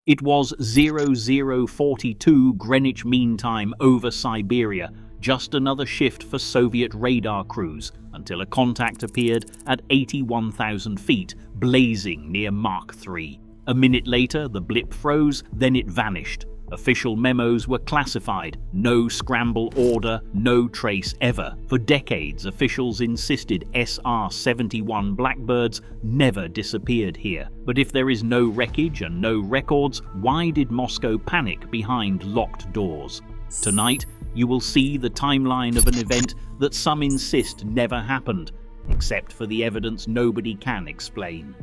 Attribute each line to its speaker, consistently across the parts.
Speaker 1: It was 0042 Greenwich Mean Time over Siberia, just another shift for Soviet radar crews, until a contact appeared at 81,000 feet, blazing near Mach 3. A minute later, the blip froze, then it vanished. Official memos were classified, no scramble order, no trace ever. For decades, officials insisted SR-71 Blackbirds never disappeared here. But if there is no wreckage and no records, why did Moscow panic behind locked doors? Tonight, you will see the timeline of an event that some insist never happened, except for the evidence nobody can explain.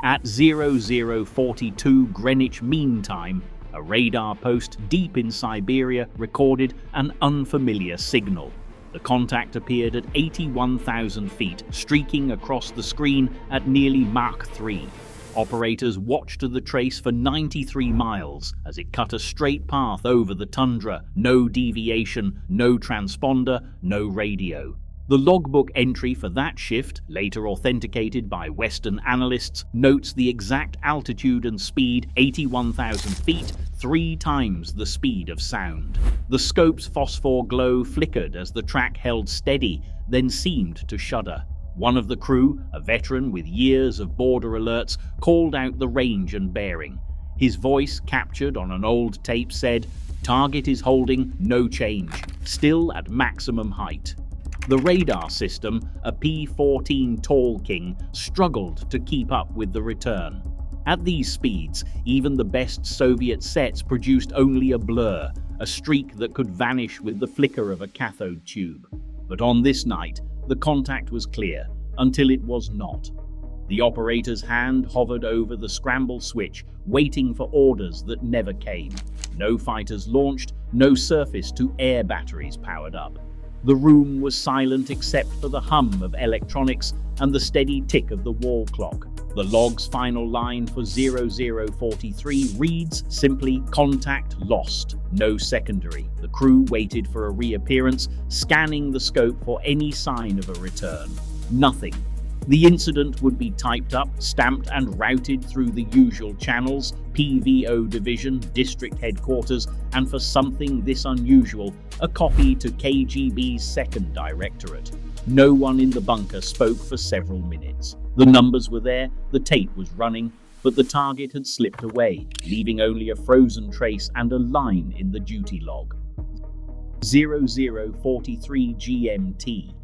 Speaker 1: At 0042 Greenwich Mean Time, a radar post deep in Siberia recorded an unfamiliar signal. The contact appeared at 81,000 feet, streaking across the screen at nearly Mach 3. Operators watched the trace for 93 miles as it cut a straight path over the tundra, no deviation, no transponder, no radio. The logbook entry for that shift, later authenticated by Western analysts, notes the exact altitude and speed, 81,000 feet, 3 times the speed of sound. The scope's phosphor glow flickered as the track held steady, then seemed to shudder. One of the crew, a veteran with years of border alerts, called out the range and bearing. His voice, captured on an old tape, said, "Target is holding, no change, still at maximum height." The radar system, a P14 Tall King, struggled to keep up with the return. At these speeds, even the best Soviet sets produced only a blur, a streak that could vanish with the flicker of a cathode tube. But on this night, the contact was clear, until it was not. The operator's hand hovered over the scramble switch, waiting for orders that never came. No fighters launched, no surface-to-air batteries powered up. The room was silent except for the hum of electronics and the steady tick of the wall clock. The log's final line for 0043 reads simply, "Contact lost, no secondary." The crew waited for a reappearance, scanning the scope for any sign of a return. Nothing. The incident would be typed up, stamped and routed through the usual channels, PVO division, district headquarters, and for something this unusual, a copy to KGB's second directorate. No one in the bunker spoke for several minutes. The numbers were there, the tape was running, but the target had slipped away, leaving only a frozen trace and a line in the duty log. 0043 GMT.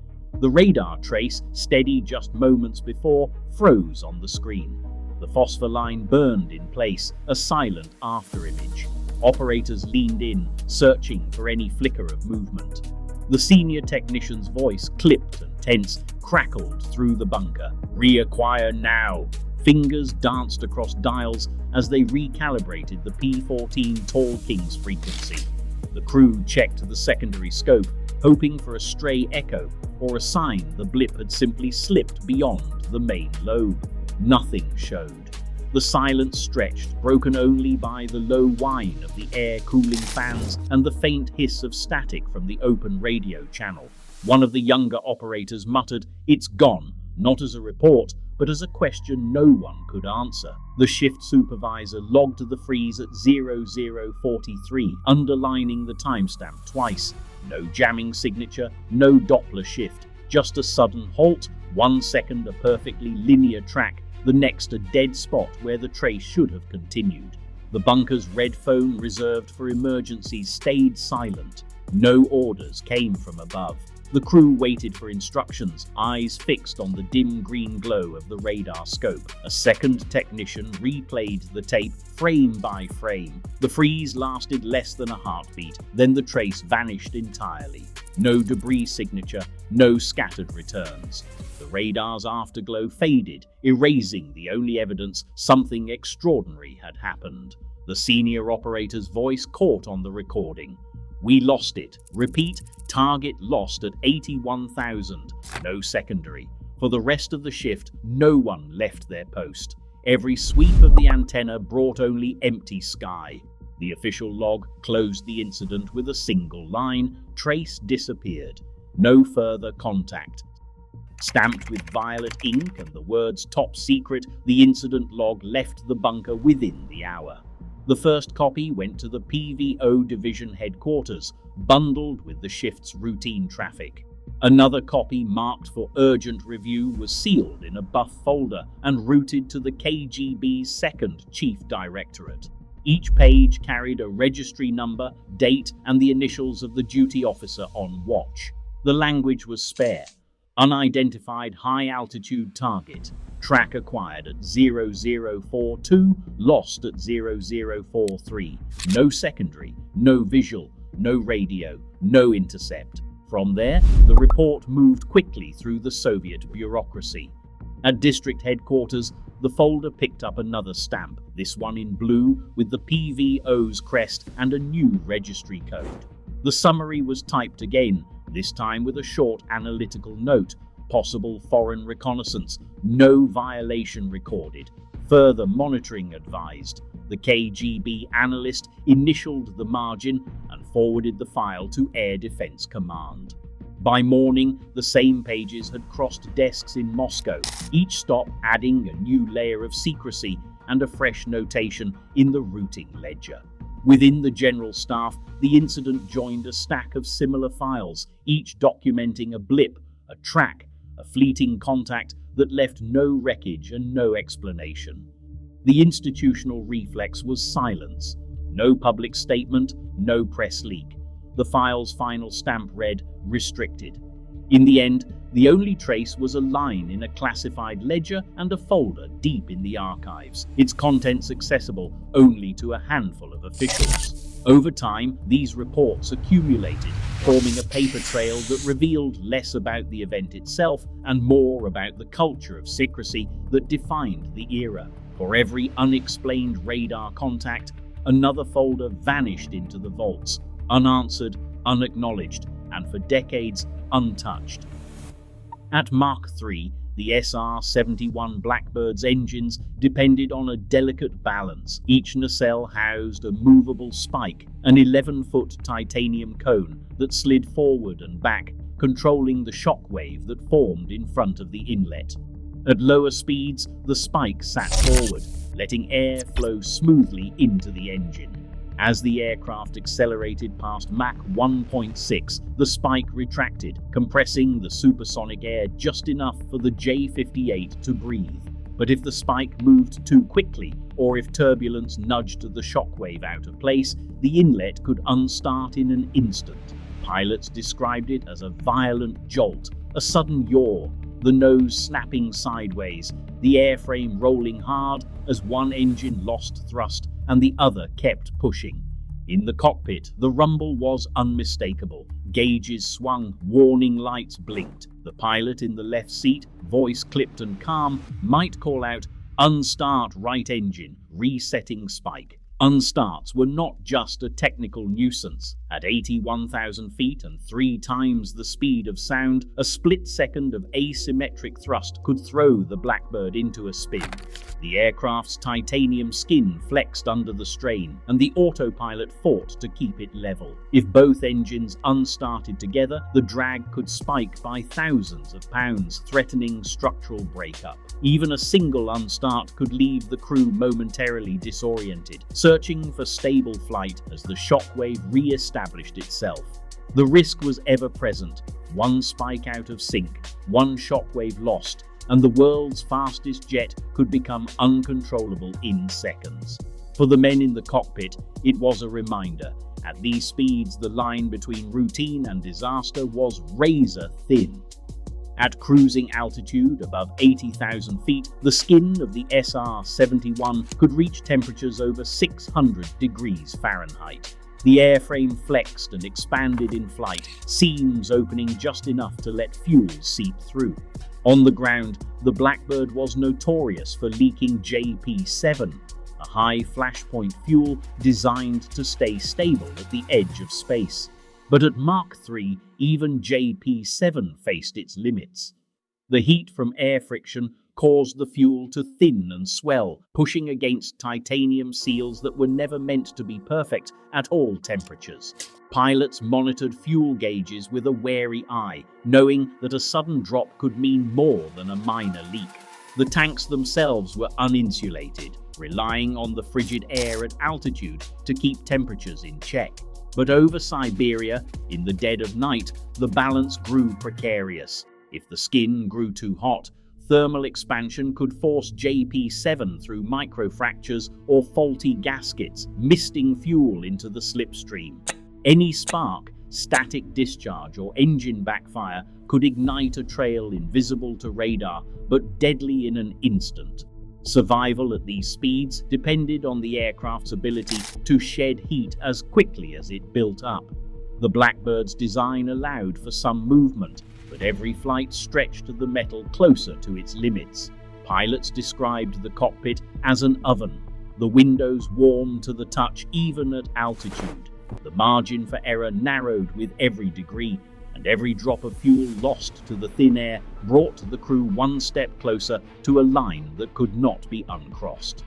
Speaker 1: The radar trace, steady just moments before, froze on the screen. The phosphor line burned in place, a silent afterimage. Operators leaned in, searching for any flicker of movement. The senior technician's voice, clipped and tense, crackled through the bunker. "Reacquire now." Fingers danced across dials as they recalibrated the P14 Tall King's frequency. The crew checked the secondary scope, hoping for a stray echo or a sign the blip had simply slipped beyond the main lobe. Nothing showed. The silence stretched, broken only by the low whine of the air-cooling fans and the faint hiss of static from the open radio channel. One of the younger operators muttered, "It's gone," not as a report, but as a question no one could answer. The shift supervisor logged the freeze at 0043, underlining the timestamp twice. No jamming signature, no Doppler shift, just a sudden halt, 1 second a perfectly linear track, the next a dead spot where the trace should have continued. The bunker's red phone reserved for emergencies stayed silent. No orders came from above. The crew waited for instructions, eyes fixed on the dim green glow of the radar scope. A second technician replayed the tape frame by frame. The freeze lasted less than a heartbeat, then the trace vanished entirely. No debris signature, no scattered returns. The radar's afterglow faded, erasing the only evidence something extraordinary had happened. The senior operator's voice caught on the recording. "We lost it. Repeat, target lost at 81,000. No secondary. For the rest of the shift, no one left their post. Every sweep of the antenna brought only empty sky." The official log closed the incident with a single line. Trace disappeared. No further contact. Stamped with violet ink and the words "top secret," the incident log left the bunker within the hour. The first copy went to the PVO Division headquarters, bundled with the shift's routine traffic. Another copy marked for urgent review was sealed in a buff folder and routed to the KGB's second Chief Directorate. Each page carried a registry number, date, and the initials of the duty officer on watch. The language was spare. Unidentified high-altitude target. Track acquired at 0042, lost at 0043. No secondary, no visual, no radio, no intercept. From there, the report moved quickly through the Soviet bureaucracy. At district headquarters, the folder picked up another stamp, this one in blue with the PVO's crest and a new registry code. The summary was typed again, this time with a short analytical note. Possible foreign reconnaissance, no violation recorded. Further monitoring advised. The KGB analyst initialed the margin and forwarded the file to Air Defense Command. By morning, the same pages had crossed desks in Moscow, each stop adding a new layer of secrecy and a fresh notation in the routing ledger. Within the General Staff, the incident joined a stack of similar files, each documenting a blip, a track, a fleeting contact that left no wreckage and no explanation. The institutional reflex was silence. No public statement, no press leak. The file's final stamp read, "Restricted." In the end, the only trace was a line in a classified ledger and a folder deep in the archives, its contents accessible only to a handful of officials. Over time, these reports accumulated, forming a paper trail that revealed less about the event itself and more about the culture of secrecy that defined the era. For every unexplained radar contact, another folder vanished into the vaults, unanswered, unacknowledged, and for decades untouched. At Mach 3, the SR-71 Blackbird's engines depended on a delicate balance. Each nacelle housed a movable spike, an 11-foot titanium cone that slid forward and back, controlling the shock wave that formed in front of the inlet. At lower speeds, the spike sat forward, letting air flow smoothly into the engine. As the aircraft accelerated past Mach 1.6, the spike retracted, compressing the supersonic air just enough for the J-58 to breathe. But if the spike moved too quickly, or if turbulence nudged the shockwave out of place, the inlet could unstart in an instant. Pilots described it as a violent jolt, a sudden yaw, the nose snapping sideways, the airframe rolling hard as one engine lost thrust and the other kept pushing. In the cockpit, the rumble was unmistakable. Gauges swung, warning lights blinked. The pilot in the left seat, voice clipped and calm, might call out, "Unstart right engine, resetting spike." Unstarts were not just a technical nuisance. At 81,000 feet and 3 times the speed of sound, a split second of asymmetric thrust could throw the Blackbird into a spin. The aircraft's titanium skin flexed under the strain, and the autopilot fought to keep it level. If both engines unstarted together, the drag could spike by thousands of pounds, threatening structural breakup. Even a single unstart could leave the crew momentarily disoriented, searching for stable flight as the shockwave re-established itself. The risk was ever present. One spike out of sync, one shockwave lost, and the world's fastest jet could become uncontrollable in seconds. For the men in the cockpit, it was a reminder. At these speeds, the line between routine and disaster was razor thin. At cruising altitude above 80,000 feet, the skin of the SR-71 could reach temperatures over 600 degrees Fahrenheit. The airframe flexed and expanded in flight, seams opening just enough to let fuel seep through. On the ground, the Blackbird was notorious for leaking JP-7, a high flashpoint fuel designed to stay stable at the edge of space. But at Mach 3, even JP-7 faced its limits. The heat from air friction caused the fuel to thin and swell, pushing against titanium seals that were never meant to be perfect at all temperatures. Pilots monitored fuel gauges with a wary eye, knowing that a sudden drop could mean more than a minor leak. The tanks themselves were uninsulated. relying on the frigid air at altitude to keep temperatures in check. But over Siberia, in the dead of night, the balance grew precarious. If the skin grew too hot, thermal expansion could force JP7 through microfractures or faulty gaskets, misting fuel into the slipstream. Any spark, static discharge, or engine backfire could ignite a trail invisible to radar, but deadly in an instant. Survival at these speeds depended on the aircraft's ability to shed heat as quickly as it built up. The Blackbird's design allowed for some movement, but every flight stretched the metal closer to its limits. Pilots described the cockpit as an oven. The windows warmed to the touch even at altitude. The margin for error narrowed with every degree, and every drop of fuel lost to the thin air brought the crew one step closer to a line that could not be uncrossed.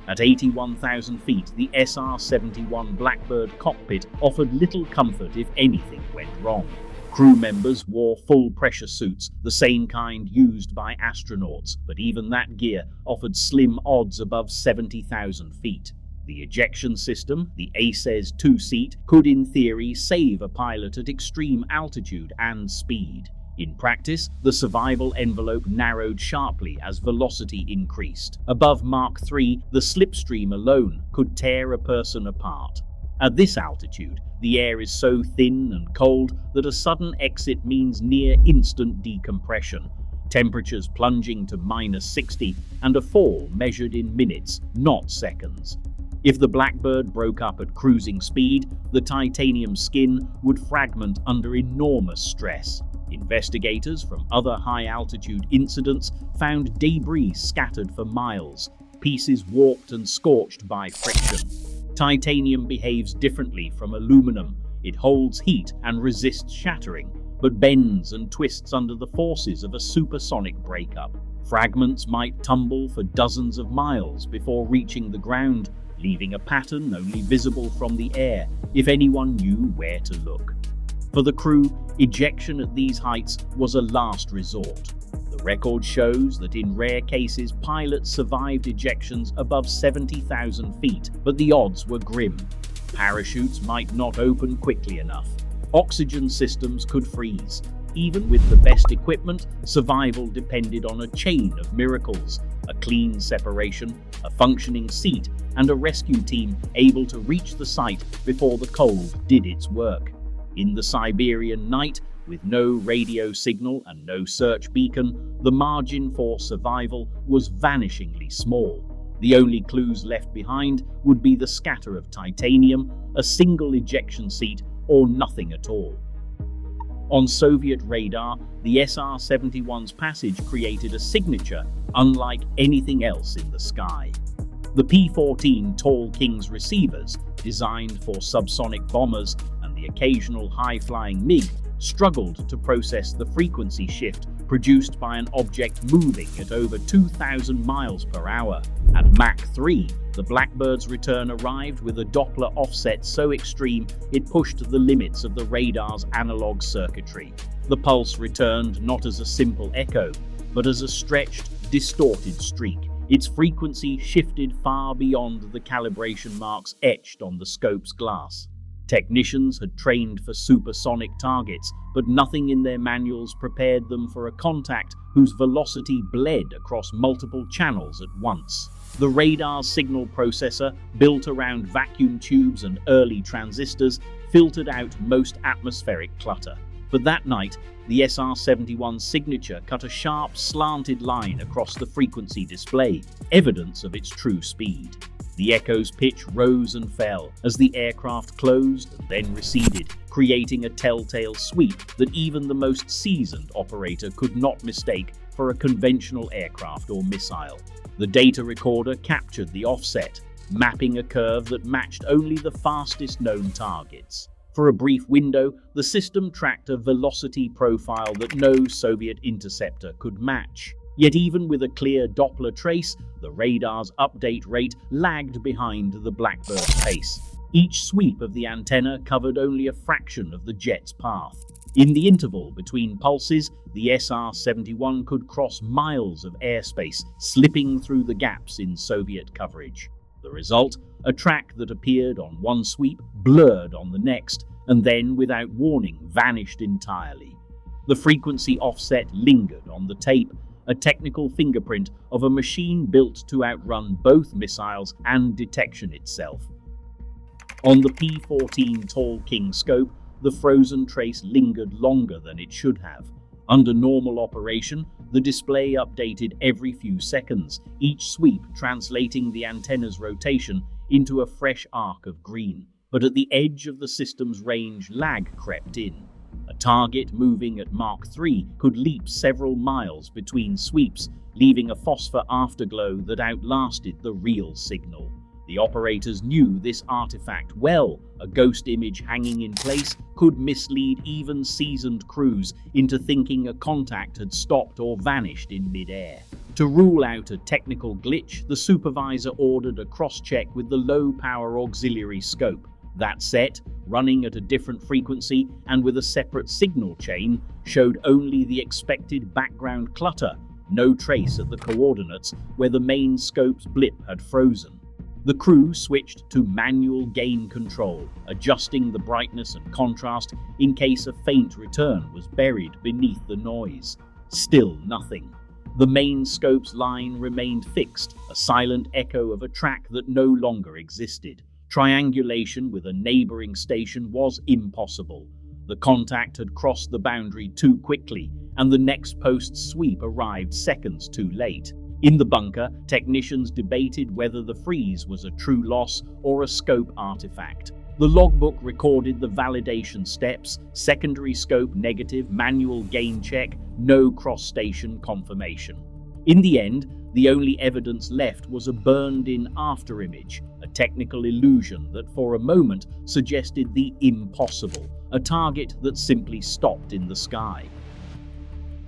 Speaker 1: At 81,000 feet, the SR-71 Blackbird cockpit offered little comfort if anything went wrong. Crew members wore full pressure suits, the same kind used by astronauts, but even that gear offered slim odds above 70,000 feet. The ejection system, the ASES II Seat, could in theory save a pilot at extreme altitude and speed. In practice, the survival envelope narrowed sharply as velocity increased. Above Mach 3, the slipstream alone could tear a person apart. At this altitude, the air is so thin and cold that a sudden exit means near instant decompression. Temperatures plunging to -60 and a fall measured in minutes, not seconds. If the Blackbird broke up at cruising speed, the titanium skin would fragment under enormous stress. Investigators from other high-altitude incidents found debris scattered for miles, pieces warped and scorched by friction. Titanium behaves differently from aluminum. It holds heat and resists shattering, but bends and twists under the forces of a supersonic breakup. Fragments might tumble for dozens of miles before reaching the ground, leaving a pattern only visible from the air if anyone knew where to look. For the crew, ejection at these heights was a last resort. The record shows that in rare cases pilots survived ejections above 70,000 feet, but the odds were grim. Parachutes might not open quickly enough. Oxygen systems could freeze. Even with the best equipment, survival depended on a chain of miracles: a clean separation, a functioning seat, and a rescue team able to reach the site before the cold did its work. In the Siberian night, with no radio signal and no search beacon, the margin for survival was vanishingly small. The only clues left behind would be the scatter of titanium, a single ejection seat, or nothing at all. On Soviet radar, the SR-71's passage created a signature unlike anything else in the sky. The P14 Tall King's receivers, designed for subsonic bombers and the occasional high-flying MiG, struggled to process the frequency shift produced by an object moving at over 2,000 miles per hour. At Mach 3, the Blackbird's return arrived with a Doppler offset so extreme it pushed the limits of the radar's analog circuitry. The pulse returned not as a simple echo, but as a stretched, distorted streak. Its frequency shifted far beyond the calibration marks etched on the scope's glass. Technicians had trained for supersonic targets, but nothing in their manuals prepared them for a contact whose velocity bled across multiple channels at once. The radar's signal processor, built around vacuum tubes and early transistors, filtered out most atmospheric clutter. But that night, the SR-71's signature cut a sharp, slanted line across the frequency display, evidence of its true speed. The echo's pitch rose and fell as the aircraft closed and then receded, creating a telltale sweep that even the most seasoned operator could not mistake for a conventional aircraft or missile. The data recorder captured the offset, mapping a curve that matched only the fastest known targets. For a brief window, the system tracked a velocity profile that no Soviet interceptor could match. Yet even with a clear Doppler trace, the radar's update rate lagged behind the Blackbird's pace. Each sweep of the antenna covered only a fraction of the jet's path. In the interval between pulses, the SR-71 could cross miles of airspace, slipping through the gaps in Soviet coverage. The result? A track that appeared on one sweep, blurred on the next, and then, without warning, vanished entirely. The frequency offset lingered on the tape, a technical fingerprint of a machine built to outrun both missiles and detection itself. On the P14 Tall King scope, the frozen trace lingered longer than it should have. Under normal operation, the display updated every few seconds, each sweep translating the antenna's rotation into a fresh arc of green. But at the edge of the system's range, lag crept in. A target moving at Mach 3 could leap several miles between sweeps, leaving a phosphor afterglow that outlasted the real signal. The operators knew this artifact well. A ghost image hanging in place could mislead even seasoned crews into thinking a contact had stopped or vanished in mid-air. To rule out a technical glitch, the supervisor ordered a cross-check with the low-power auxiliary scope. That set, running at a different frequency and with a separate signal chain, showed only the expected background clutter, no trace at the coordinates where the main scope's blip had frozen. The crew switched to manual gain control, adjusting the brightness and contrast in case a faint return was buried beneath the noise. Still nothing. The main scope's line remained fixed, a silent echo of a track that no longer existed. Triangulation with a neighboring station was impossible. The contact had crossed the boundary too quickly, and the next post's sweep arrived seconds too late. In the bunker, technicians debated whether the freeze was a true loss or a scope artifact. The logbook recorded the validation steps: secondary scope negative, manual gain check, no cross-station confirmation. In the end, the only evidence left was a burned-in afterimage, a technical illusion that for a moment suggested the impossible, a target that simply stopped in the sky.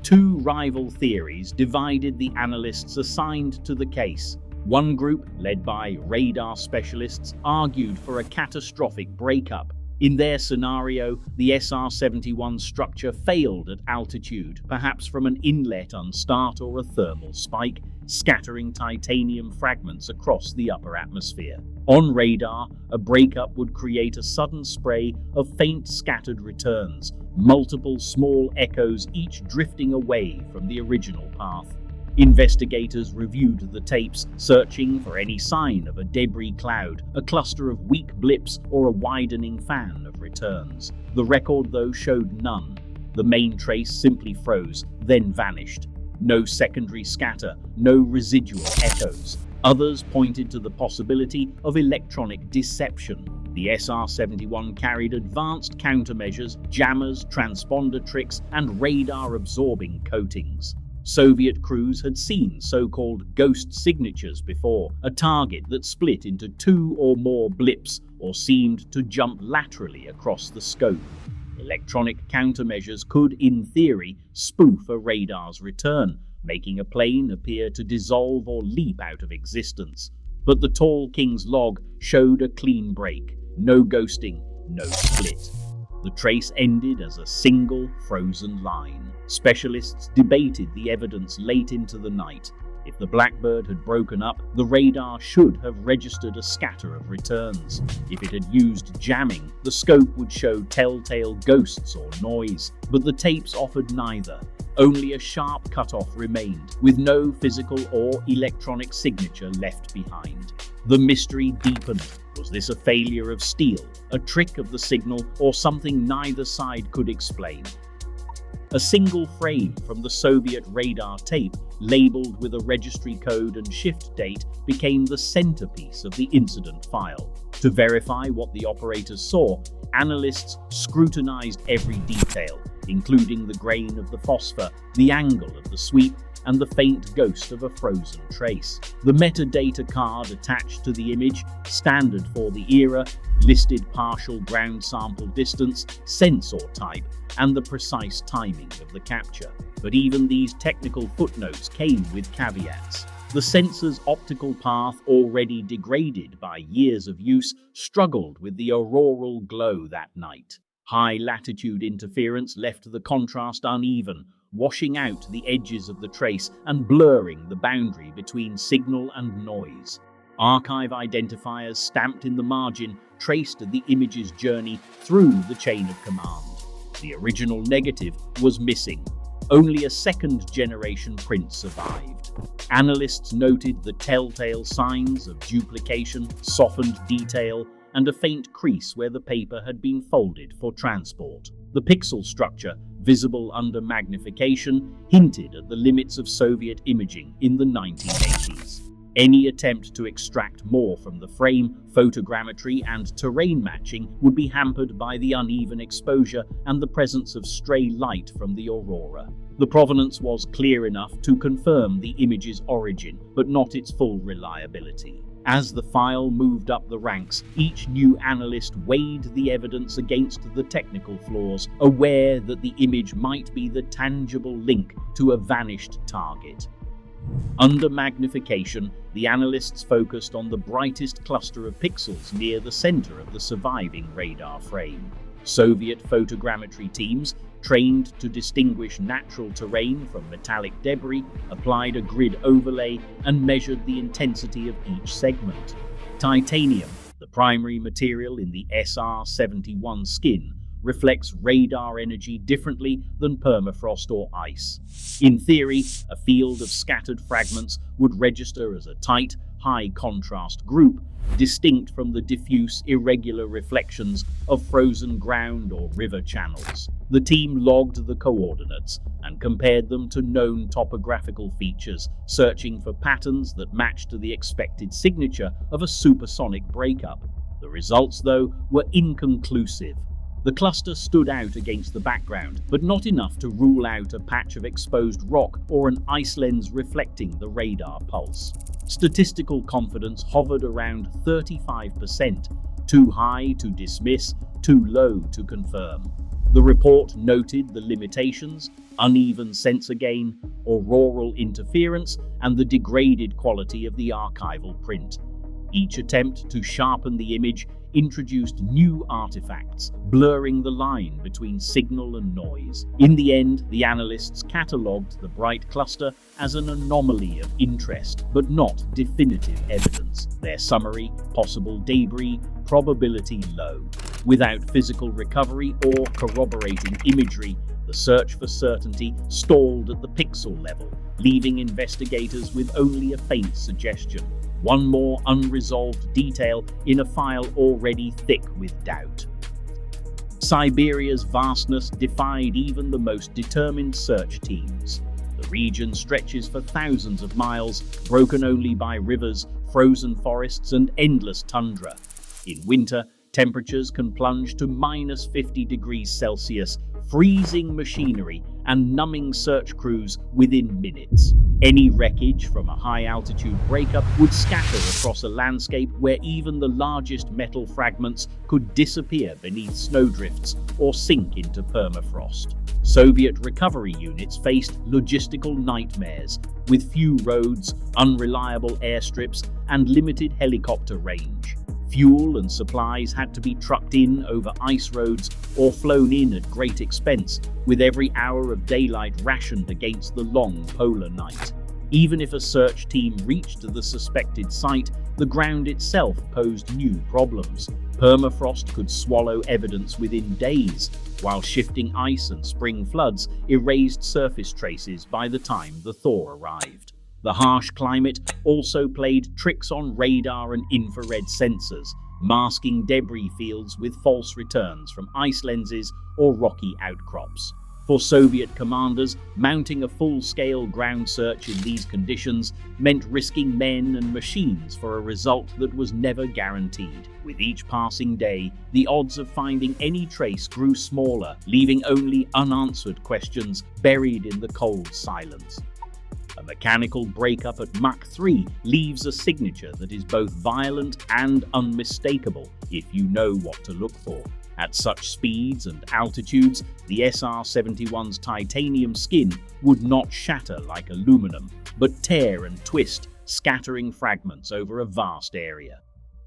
Speaker 1: Two rival theories divided the analysts assigned to the case. One group, led by radar specialists, argued for a catastrophic breakup. In their scenario, the SR-71 structure failed at altitude, perhaps from an inlet unstart or a thermal spike, scattering titanium fragments across the upper atmosphere. On radar, a breakup would create a sudden spray of faint scattered returns, multiple small echoes each drifting away from the original path. Investigators reviewed the tapes, searching for any sign of a debris cloud, a cluster of weak blips, or a widening fan of returns. The record, though, showed none. The main trace simply froze, then vanished. No secondary scatter, no residual echoes. Others pointed to the possibility of electronic deception. The SR-71 carried advanced countermeasures, jammers, transponder tricks, and radar-absorbing coatings. Soviet crews had seen so-called ghost signatures before, a target that split into two or more blips or seemed to jump laterally across the scope. Electronic countermeasures could, in theory, spoof a radar's return, making a plane appear to dissolve or leap out of existence. But the Tall King's log showed a clean break. No ghosting, no split. The trace ended as a single frozen line. Specialists debated the evidence late into the night. If the Blackbird had broken up, the radar should have registered a scatter of returns. If it had used jamming, the scope would show telltale ghosts or noise. But the tapes offered neither. Only a sharp cutoff remained, with no physical or electronic signature left behind. The mystery deepened. Was this a failure of steel, a trick of the signal, or something neither side could explain? A single frame from the Soviet radar tape, labeled with a registry code and shift date, became the centerpiece of the incident file. To verify what the operators saw, analysts scrutinized every detail, including the grain of the phosphor, the angle of the sweep, and the faint ghost of a frozen trace. The metadata card attached to the image, standard for the era, listed partial ground sample distance, sensor type, and the precise timing of the capture. But even these technical footnotes came with caveats. The sensor's optical path, already degraded by years of use, struggled with the auroral glow that night. High-latitude interference left the contrast uneven, washing out the edges of the trace and blurring the boundary between signal and noise. Archive identifiers stamped in the margin traced the image's journey through the chain of command. The original negative was missing. Only a second-generation print survived. Analysts noted the telltale signs of duplication, softened detail, and a faint crease where the paper had been folded for transport. The pixel structure, visible under magnification, hinted at the limits of Soviet imaging in the 1980s. Any attempt to extract more from the frame, photogrammetry, and terrain matching would be hampered by the uneven exposure and the presence of stray light from the aurora. The provenance was clear enough to confirm the image's origin, but not its full reliability. As the file moved up the ranks, each new analyst weighed the evidence against the technical flaws, aware that the image might be the tangible link to a vanished target. Under magnification, the analysts focused on the brightest cluster of pixels near the center of the surviving radar frame. Soviet photogrammetry teams, trained to distinguish natural terrain from metallic debris, applied a grid overlay and measured the intensity of each segment. Titanium, the primary material in the SR-71 skin, reflects radar energy differently than permafrost or ice. In theory, a field of scattered fragments would register as a tight, high-contrast group, distinct from the diffuse, irregular reflections of frozen ground or river channels. The team logged the coordinates and compared them to known topographical features, searching for patterns that matched the expected signature of a supersonic breakup. The results, though, were inconclusive. The cluster stood out against the background, but not enough to rule out a patch of exposed rock or an ice lens reflecting the radar pulse. Statistical confidence hovered around 35%, too high to dismiss, too low to confirm. The report noted the limitations, uneven sensor gain, auroral interference, and the degraded quality of the archival print. Each attempt to sharpen the image introduced new artifacts, blurring the line between signal and noise. In the end, the analysts catalogued the bright cluster as an anomaly of interest, but not definitive evidence. Their summary: possible debris, probability low. Without physical recovery or corroborating imagery, the search for certainty stalled at the pixel level, leaving investigators with only a faint suggestion. One more unresolved detail in a file already thick with doubt. Siberia's vastness defied even the most determined search teams. The region stretches for thousands of miles, broken only by rivers, frozen forests, and endless tundra. In winter, temperatures can plunge to minus 50 degrees Celsius, freezing machinery and numbing search crews within minutes. Any wreckage from a high-altitude breakup would scatter across a landscape where even the largest metal fragments could disappear beneath snowdrifts or sink into permafrost. Soviet recovery units faced logistical nightmares, with few roads, unreliable airstrips, and limited helicopter range. Fuel and supplies had to be trucked in over ice roads or flown in at great expense, with every hour of daylight rationed against the long polar night. Even if a search team reached the suspected site, the ground itself posed new problems. Permafrost could swallow evidence within days, while shifting ice and spring floods erased surface traces by the time the thaw arrived. The harsh climate also played tricks on radar and infrared sensors, masking debris fields with false returns from ice lenses or rocky outcrops. For Soviet commanders, mounting a full-scale ground search in these conditions meant risking men and machines for a result that was never guaranteed. With each passing day, the odds of finding any trace grew smaller, leaving only unanswered questions buried in the cold silence. A mechanical breakup at Mach 3 leaves a signature that is both violent and unmistakable if you know what to look for. At such speeds and altitudes, the SR-71's titanium skin would not shatter like aluminum, but tear and twist, scattering fragments over a vast area.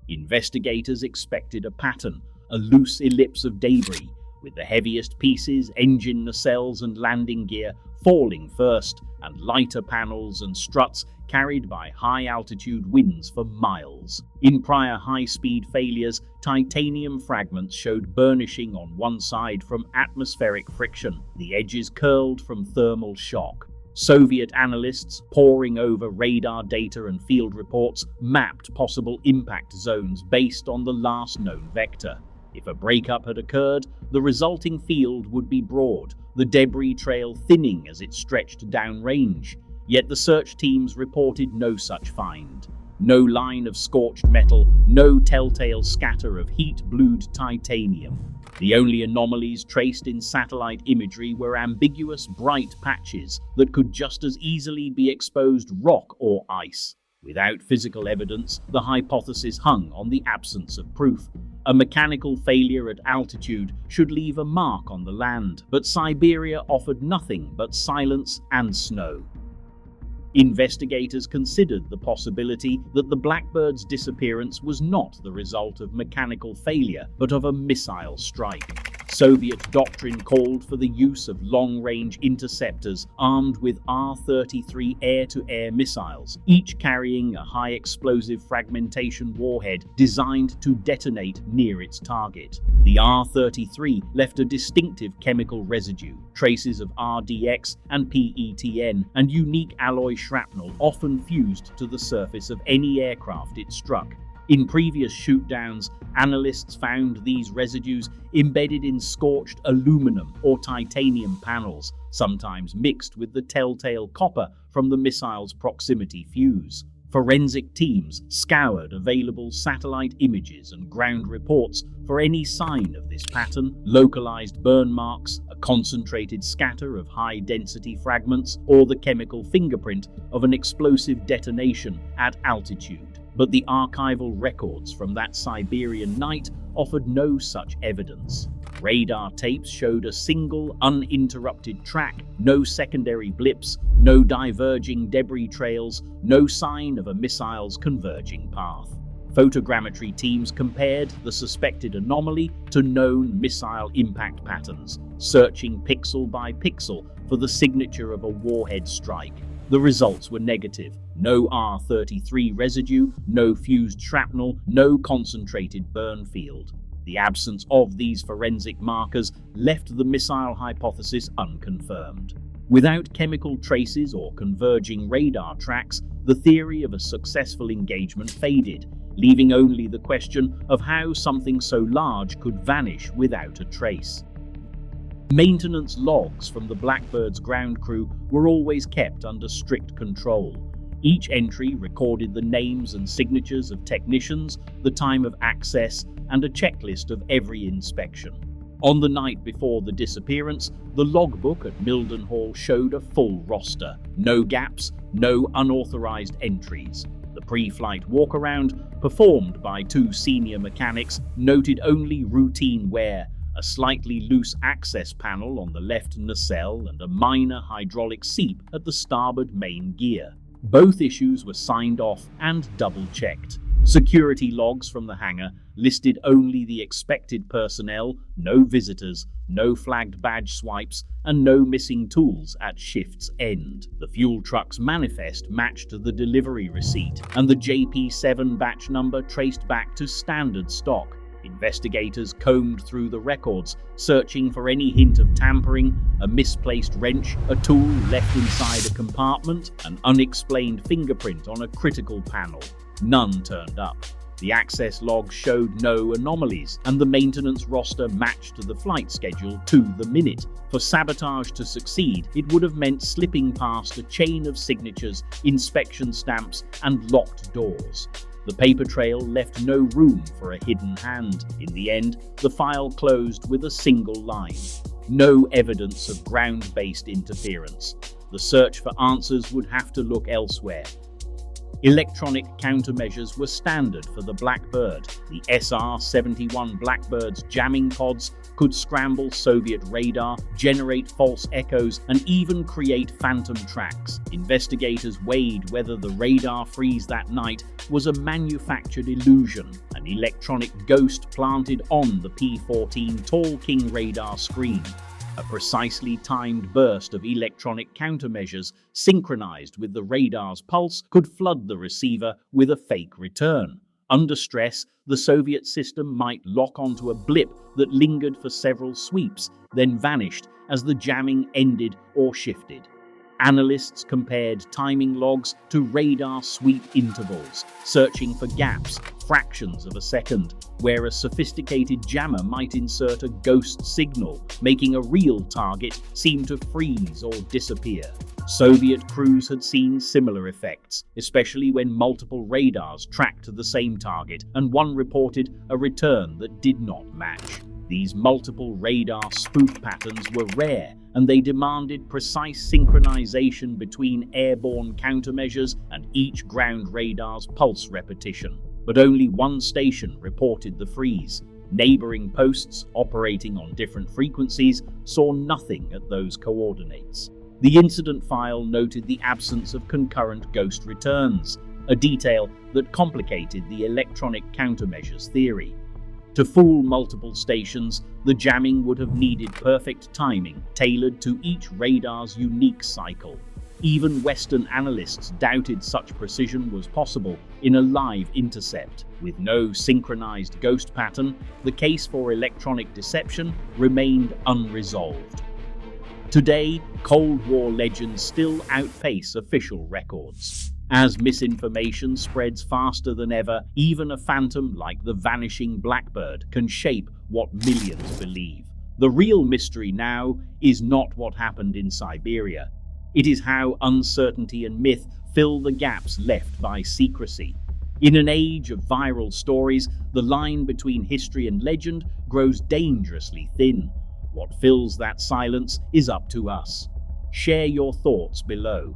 Speaker 1: Investigators expected a pattern, a loose ellipse of debris, with the heaviest pieces, engine nacelles and landing gear, falling first, and lighter panels and struts carried by high-altitude winds for miles. In prior high-speed failures, titanium fragments showed burnishing on one side from atmospheric friction, the edges curled from thermal shock. Soviet analysts, poring over radar data and field reports, mapped possible impact zones based on the last known vector. If a breakup had occurred, the resulting field would be broad, the debris trail thinning as it stretched downrange. Yet the search teams reported no such find. No line of scorched metal, no telltale scatter of heat-blued titanium. The only anomalies traced in satellite imagery were ambiguous bright patches that could just as easily be exposed rock or ice. Without physical evidence, the hypothesis hung on the absence of proof. A mechanical failure at altitude should leave a mark on the land, but Siberia offered nothing but silence and snow. Investigators considered the possibility that the Blackbird's disappearance was not the result of mechanical failure, but of a missile strike. Soviet doctrine called for the use of long-range interceptors armed with R-33 air-to-air missiles, each carrying a high-explosive fragmentation warhead designed to detonate near its target. The R-33 left a distinctive chemical residue, traces of RDX and PETN, and unique alloy shrapnel often fused to the surface of any aircraft it struck. In previous shootdowns, analysts found these residues embedded in scorched aluminum or titanium panels, sometimes mixed with the telltale copper from the missile's proximity fuse. Forensic teams scoured available satellite images and ground reports for any sign of this pattern: localized burn marks, a concentrated scatter of high-density fragments, or the chemical fingerprint of an explosive detonation at altitude. But the archival records from that Siberian night offered no such evidence. Radar tapes showed a single, uninterrupted track, no secondary blips, no diverging debris trails, no sign of a missile's converging path. Photogrammetry teams compared the suspected anomaly to known missile impact patterns, searching pixel by pixel for the signature of a warhead strike. The results were negative. No R-33 residue, no fused shrapnel, no concentrated burn field. The absence of these forensic markers left the missile hypothesis unconfirmed. Without chemical traces or converging radar tracks, the theory of a successful engagement faded, leaving only the question of how something so large could vanish without a trace. Maintenance logs from the Blackbird's ground crew were always kept under strict control. Each entry recorded the names and signatures of technicians, the time of access, and a checklist of every inspection. On the night before the disappearance, the logbook at Mildenhall showed a full roster. No gaps, no unauthorized entries. The pre-flight walkaround, performed by two senior mechanics, noted only routine wear, a slightly loose access panel on the left nacelle and a minor hydraulic seep at the starboard main gear. Both issues were signed off and double-checked. Security logs from the hangar listed only the expected personnel, no visitors, no flagged badge swipes, and no missing tools at shift's end. The fuel truck's manifest matched the delivery receipt, and the JP7 batch number traced back to standard stock. Investigators combed through the records, searching for any hint of tampering, a misplaced wrench, a tool left inside a compartment, an unexplained fingerprint on a critical panel. None turned up. The access log showed no anomalies, and the maintenance roster matched the flight schedule to the minute. For Sabotage to succeed, it would have meant slipping past a chain of signatures, inspection stamps, and locked doors. The paper trail left no room for a hidden hand. In the end, the file closed with a single line. No evidence of ground-based interference. The search for answers would have to look elsewhere. Electronic countermeasures were standard for the Blackbird. The SR-71 Blackbird's jamming pods could scramble Soviet radar, generate false echoes, and even create phantom tracks. Investigators weighed whether the radar freeze that night was a manufactured illusion, an electronic ghost planted on the P14 Tall King radar screen. A precisely timed burst of electronic countermeasures, synchronized with the radar's pulse, could flood the receiver with a fake return. Under stress, the Soviet system might lock onto a blip that lingered for several sweeps, then vanished as the jamming ended or shifted. Analysts compared timing logs to radar sweep intervals, searching for gaps, fractions of a second, where a sophisticated jammer might insert a ghost signal, making a real target seem to freeze or disappear. Soviet crews had seen similar effects, especially when multiple radars tracked the same target and one reported a return that did not match. These multiple radar spoof patterns were rare, and they demanded precise synchronization between airborne countermeasures and each ground radar's pulse repetition. But only one station reported the freeze. Neighboring posts, operating on different frequencies, saw nothing at those coordinates. The incident file noted the absence of concurrent ghost returns, a detail that complicated the electronic countermeasures theory. To fool multiple stations, the jamming would have needed perfect timing, tailored to each radar's unique cycle. Even Western analysts doubted such precision was possible in a live intercept. With no synchronized ghost pattern, the case for electronic deception remained unresolved. Today, Cold War legends still outpace official records. As misinformation spreads faster than ever, even a phantom like the vanishing Blackbird can shape what millions believe. The real mystery now is not what happened in Siberia. It is how uncertainty and myth fill the gaps left by secrecy. In an age of viral stories, the line between history and legend grows dangerously thin. What fills that silence is up to us. Share your thoughts below.